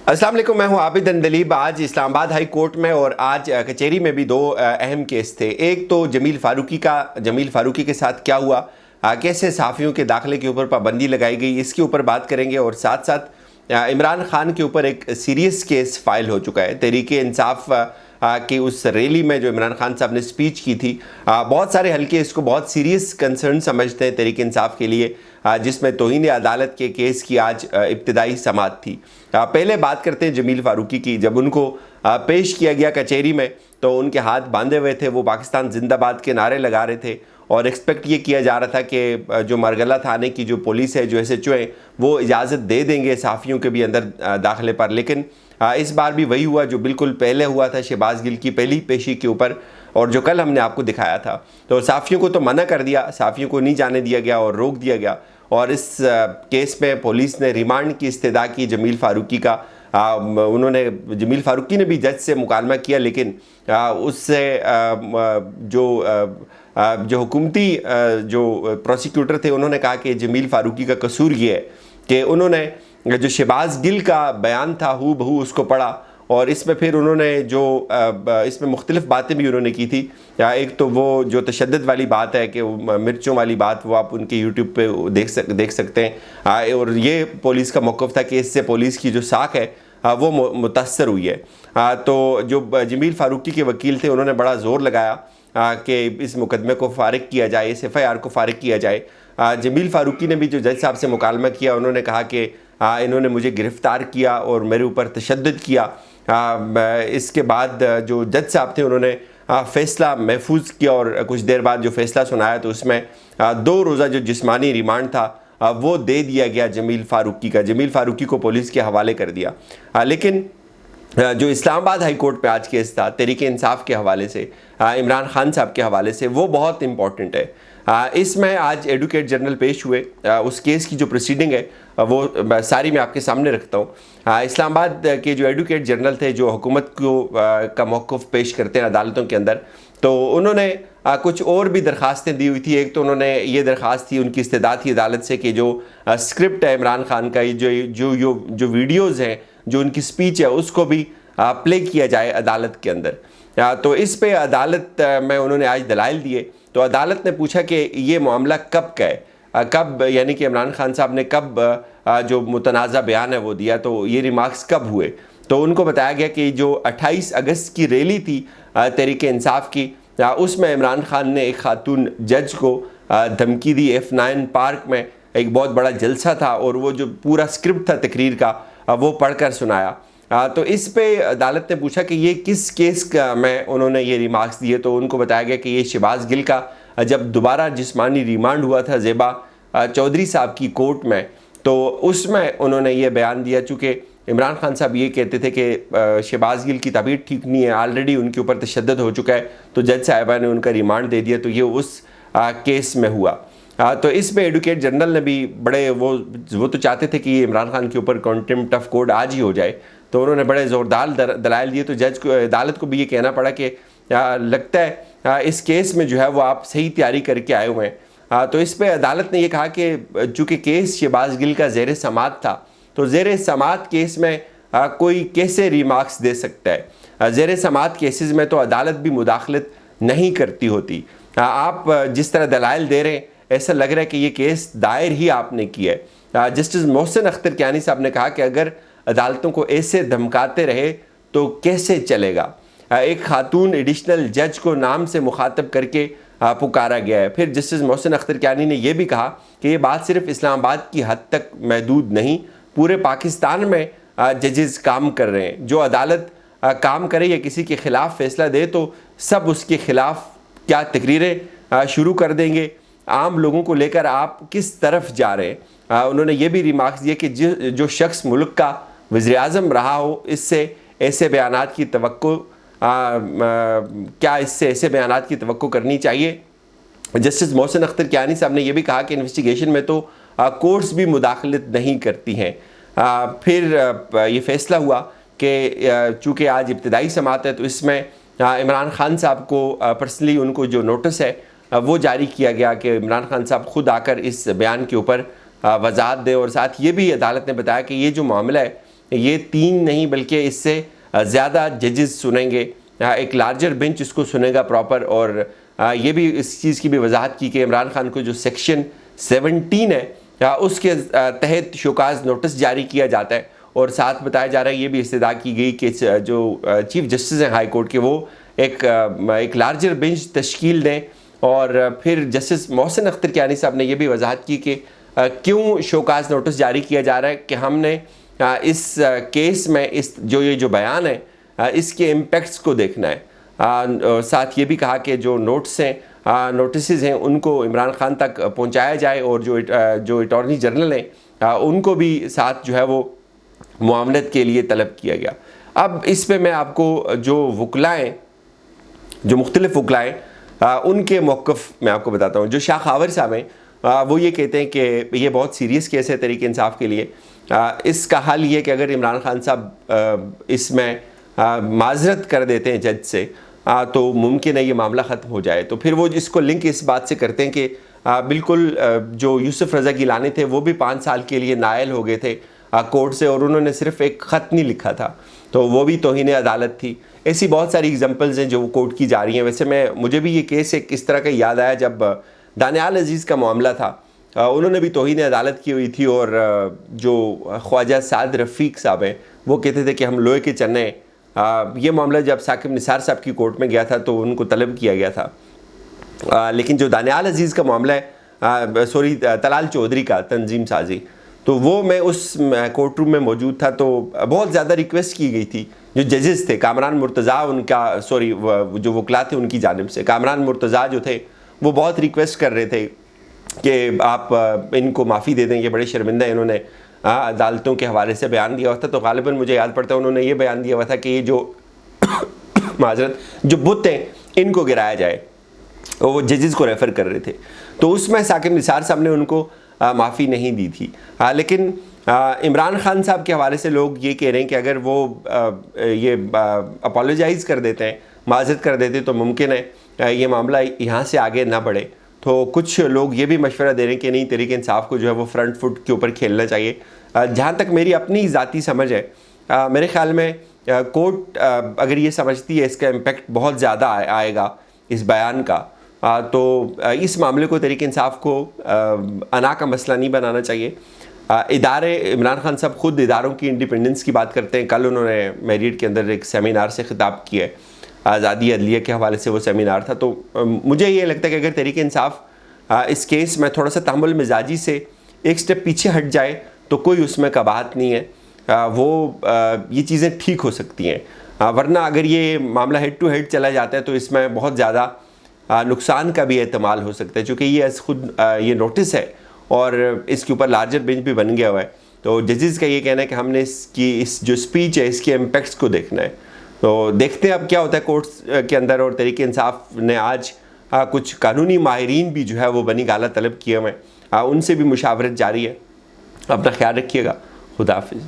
अस्सलाम वालेकुम, मैं हूं आबिद अंदलीब। आज इस्लामाबाद हाई कोर्ट में और आज कचहरी में भी दो अहम केस थे। एक तो जमील फारूकी के साथ क्या हुआ, कैसे सहाफ़ियों के दाखिले के ऊपर पाबंदी लगाई गई, इसके ऊपर बात करेंगे। और साथ साथ इमरान खान के ऊपर एक सीरियस केस फाइल हो चुका है। तहरीके इंसाफ कि उस रैली में जो इमरान खान साहब ने स्पीच की थी, बहुत सारे हल्के इसको बहुत सीरियस कंसर्न समझते हैं तहरीक इंसाफ के लिए, जिसमें तौहीन अदालत के केस की आज इब्तिदाई समाअत थी। पहले बात करते हैं जमील फारूकी की। जब उनको पेश किया गया कचहरी में तो उनके हाथ बांधे हुए थे, वो पाकिस्तान जिंदाबाद के नारे लगा रहे थे और एक्सपेक्ट ये किया जा रहा था कि जो मरगला थाने की जो पुलिस है, जो SHO है, वो इजाज़त दे देंगे सहाफ़ियों के भी अंदर दाखिले पर। लेकिन इस बार भी वही हुआ जो बिल्कुल पहले हुआ था शहबाज गिल की पहली पेशी के ऊपर, और जो कल हमने आपको दिखाया था। तो सहाफ़ियों को तो मना कर दिया, सहाफ़ियों को नहीं जाने दिया गया और रोक दिया गया। और इस केस में पुलिस ने रिमांड की इस्तदा की जमील फारूकी का। जमील फारूकी ने भी जज से मुकालमा किया, लेकिन उससे जो हुकूमती जो प्रोसिक्यूटर थे, उन्होंने कहा कि जमील फारूकी का कसूर ये है कि उन्होंने जो शहबाज गिल का बयान था हू बहू उसको पढ़ा, और इसमें फिर उन्होंने जो इसमें मुख्तलिफ़ बातें भी उन्होंने की थी। एक तो वो जो तशद्दुद वाली बात है कि मिर्चों वाली बात, वो आप उनके यूट्यूब पे देख सकते हैं। और ये पुलिस का मौक़िफ़ था कि इससे पुलिस की जो साख है वो मुतासर हुई है। तो जो जमील फारूकी के वकील थे, उन्होंने बड़ा ज़ोर लगाया कि इस मुकदमे को फ़ारिग किया जाए, इस FIR को फ़ारिग किया जाए। जमील फारूकी ने भी जो जज साहब से मुकालमा किया, उन्होंने कहा कि इन्होंने मुझे गिरफ़्तार किया और मेरे ऊपर तशद्दुद किया। इसके बाद जो जज साहब थे, उन्होंने फ़ैसला महफूज किया और कुछ देर बाद जो फ़ैसला सुनाया तो उसमें 2 रोज़ा जो जिस्मानी रिमांड था वो दे दिया गया जमील फारूकी का। जमील फारूकी को पुलिस के हवाले कर दिया। लेकिन जो इस्लामाबाद हाई कोर्ट पे आज केस था तहरीक इंसाफ के हवाले से, इमरान खान साहब के हवाले से, वो बहुत इम्पॉर्टेंट है। इसमें आज एडवोकेट जनरल पेश हुए। उस केस की जो प्रोसीडिंग है वो सारी मैं आपके सामने रखता हूँ। इस्लामाबाद के जो एडवोकेट जनरल थे, जो हुकूमत का मौक़िफ़ पेश करते हैं अदालतों के अंदर, तो उन्होंने कुछ और भी दरख्वास्तें दी हुई थी। एक तो उन्होंने ये दरख्वास्त थी, उनकी इस्तदाद थी अदालत से कि जो स्क्रिप्ट है इमरान खान का, जो वीडियोज़ हैं, जो उनकी स्पीच है, उसको भी प्ले किया जाए अदालत के अंदर। तो इस पे अदालत में उन्होंने आज दलाइल दिए। तो अदालत ने पूछा कि ये मामला कब का है, कब, यानी कि इमरान खान साहब ने कब जो मुतनाज़ा बयान है वो दिया, तो ये रिमार्क्स कब हुए। तो उनको बताया गया कि जो 28 अगस्त की रैली थी तहरीक इंसाफ की, उसमें इमरान खान ने एक खातून जज को धमकी दी। F9 पार्क में एक बहुत बड़ा जलसा था और वो जो पूरा स्क्रिप्ट था तकरीर का वो पढ़कर सुनाया। तो इस पे अदालत ने पूछा कि ये किस केस का में उन्होंने ये रिमार्क्स दिए। तो उनको बताया गया कि ये शहबाज गिल का जब दोबारा जिस्मानी रिमांड हुआ था ज़ेबा चौधरी साहब की कोर्ट में, तो उसमें उन्होंने ये बयान दिया। चूँकि इमरान खान साहब ये कहते थे कि शहबाज गिल की तबीयत ठीक नहीं है, ऑलरेडी उनके ऊपर तशद्दुद हो चुका है, तो जज साहिबा ने उनका रिमांड दे दिया। तो ये उस केस में हुआ। तो इस पे एडवोकेट जनरल ने भी बड़े वो तो चाहते थे कि इमरान खान के ऊपर कंटेम्प्ट ऑफ कोर्ट आज ही हो जाए, तो उन्होंने बड़े ज़ोरदार दलाइल दिए। तो जज को, अदालत को भी ये कहना पड़ा कि लगता है इस केस में जो है वो आप सही तैयारी करके आए हुए हैं। तो इस पे अदालत ने यह कहा कि चूँकि केस शहबाज गिल का ज़ेर समाअत था, तो ज़ेर समाअत केस में कोई कैसे रिमार्क्स दे सकता है। ज़ेर समाअत केसेस में तो अदालत भी मुदाखलत नहीं करती होती। आप जिस तरह दलाइल दे रहे हैं, ऐसा लग रहा है कि ये केस दायर ही आपने किया है। जस्टिस मोहसिन अख्तर कियानी साहब ने कहा कि अगर अदालतों को ऐसे धमकाते रहे तो कैसे चलेगा। एक खातून एडिशनल जज को नाम से मुखातब करके पुकारा गया है। फिर जस्टिस मोहसिन अख्तर कियानी ने यह भी कहा कि ये बात सिर्फ इस्लामाबाद की हद तक महदूद नहीं, पूरे पाकिस्तान में जजेस काम कर रहे हैं। जो अदालत काम करे या किसी के ख़िलाफ़ फ़ैसला दे तो सब उसके ख़िलाफ़ क्या तकरीरें शुरू कर देंगे। आम लोगों को लेकर आप किस तरफ जा रहे हैं। उन्होंने ये भी रिमार्क्स दिए कि जो शख्स मुल्क का वज़ीर-ए-आज़म रहा हो, इससे ऐसे बयानात की तवक्को क्या इससे ऐसे बयानात की तवक्को करनी चाहिए। जस्टिस मोहसिन अख्तर कियानी साहब ने यह भी कहा कि इन्वेस्टिगेशन में तो कोर्ट्स भी मुदाखलत नहीं करती हैं। फिर ये फ़ैसला हुआ कि चूँकि आज इब्तिदाई समाअत है, तो इसमें इमरान खान साहब को पर्सनली उनको जो नोटिस है वो जारी किया गया कि इमरान खान साहब खुद आकर इस बयान के ऊपर वजाहत दें। और साथ ये भी अदालत ने बताया कि ये जो मामला है یہ 3 نہیں بلکہ اس سے زیادہ ججز سنیں گے، ایک لارجر بینچ اس کو سنے گا پراپر. اور یہ بھی اس چیز کی بھی وضاحت کی کہ عمران خان کو جو سیکشن 17 ہے اس کے تحت شوکاز نوٹس جاری کیا جاتا ہے. اور ساتھ بتایا جا رہا ہے، یہ بھی استدعا کی گئی کہ جو چیف جسٹس ہیں ہائی کورٹ کے، وہ ایک لارجر بینچ تشکیل دیں. اور پھر جسٹس محسن اختر کیانی صاحب نے یہ بھی وضاحت کی کہ کیوں شوکاز نوٹس جاری کیا جا رہا ہے، کہ ہم نے اس کیس میں یہ جو بیان ہے اس کے امپیکٹس کو دیکھنا ہے. ساتھ یہ بھی کہا کہ جو نوٹسز ہیں ان کو عمران خان تک پہنچایا جائے، اور جو اٹارنی جنرل ہیں ان کو بھی ساتھ جو ہے وہ معاونت کے لیے طلب کیا گیا. اب اس پہ میں آپ کو جو وکلائیں، جو مختلف وکلائیں ان کے موقف میں آپ کو بتاتا ہوں. جو شاہ خاور صاحب ہیں وہ یہ کہتے ہیں کہ یہ بہت سیریس کیس ہے تحریک انصاف کے لیے. اس کا حل یہ کہ اگر عمران خان صاحب اس میں معذرت کر دیتے ہیں جج سے تو ممکن ہے یہ معاملہ ختم ہو جائے. تو پھر وہ اس کو لنک اس بات سے کرتے ہیں کہ بالکل جو یوسف رضا گیلانی تھے وہ بھی 5 سال کے لیے نائل ہو گئے تھے کورٹ سے، اور انہوں نے صرف ایک خط نہیں لکھا تھا، تو وہ بھی توہین عدالت تھی. ایسی بہت ساری ایگزامپلز ہیں جو کورٹ کی جا رہی ہیں. ویسے مجھے بھی یہ کیس ایک اس طرح کا یاد آیا جب دانیال عزیز کا معاملہ تھا، انہوں نے بھی توہین عدالت کی ہوئی تھی، اور جو خواجہ سعد رفیق صاحب ہیں وہ کہتے تھے کہ ہم لوہے کے چنے. یہ معاملہ جب ثاقب نثار صاحب کی کورٹ میں گیا تھا تو ان کو طلب کیا گیا تھا. لیکن جو دانیال عزیز کا معاملہ ہے، طلال چودھری کا تنظیم سازی، تو وہ میں اس کورٹ روم میں موجود تھا. تو بہت زیادہ ریکویسٹ کی گئی تھی. جو ججز تھے، کامران مرتضیٰ ان کا جو وکلا تھے ان کی جانب سے، کامران مرتضیٰ جو تھے وہ بہت ریکویسٹ کر رہے تھے کہ آپ ان کو معافی دے دیں، یہ بڑے شرمندہ ہیں، انہوں نے عدالتوں کے حوالے سے بیان دیا ہوا تھا. تو غالباً مجھے یاد پڑتا ہے انہوں نے یہ بیان دیا ہوا تھا کہ یہ جو معذرت جو بت ہیں ان کو گرایا جائے، وہ ججز کو ریفر کر رہے تھے. تو اس میں ثاقب نثار صاحب نے ان کو معافی نہیں دی تھی. لیکن عمران خان صاحب کے حوالے سے لوگ یہ کہہ رہے ہیں کہ اگر وہ یہ اپالوجائز کر دیتے ہیں، معذرت کر دیتے تو ممکن ہے یہ معاملہ یہاں سے آگے نہ بڑھے. تو کچھ لوگ یہ بھی مشورہ دے رہے ہیں کہ نہیں، تحریک انصاف کو جو ہے وہ فرنٹ فٹ کے اوپر کھیلنا چاہیے. جہاں تک میری اپنی ذاتی سمجھ ہے، میرے خیال میں کورٹ اگر یہ سمجھتی ہے اس کا امپیکٹ بہت زیادہ آئے گا اس بیان کا، تو اس معاملے کو تحریک انصاف کو انا کا مسئلہ نہیں بنانا چاہیے. ادارے، عمران خان صاحب خود اداروں کی انڈیپینڈنس کی بات کرتے ہیں. کل انہوں نے میریٹ کے اندر ایک سیمینار سے خطاب کیا ہے، آزادی عدلیہ کے حوالے سے وہ سیمینار تھا. تو مجھے یہ لگتا ہے کہ اگر تحریک انصاف اس کیس میں تھوڑا سا تحمل مزاجی سے ایک سٹیپ پیچھے ہٹ جائے تو کوئی اس میں قباحت نہیں ہے، وہ یہ چیزیں ٹھیک ہو سکتی ہیں. ورنہ اگر یہ معاملہ ہیڈ ٹو ہیڈ چلا جاتا ہے تو اس میں بہت زیادہ نقصان کا بھی احتمال ہو سکتا ہے، چونکہ یہ خود یہ نوٹس ہے اور اس کے اوپر لارجر بینچ بھی بن گیا ہوا ہے. تو ججز کا یہ کہنا ہے کہ ہم نے اس جو اسپیچ ہے اس کے امپیکٹس کو دیکھنا ہے. تو دیکھتے ہیں اب کیا ہوتا ہے کورٹس کے اندر. اور تحریک انصاف نے آج کچھ قانونی ماہرین بھی جو ہے وہ بنی گالہ طلب کیے ہوئے ہیں، ان سے بھی مشاورت جاری ہے. اپنا خیال رکھیے گا. خدا حافظ.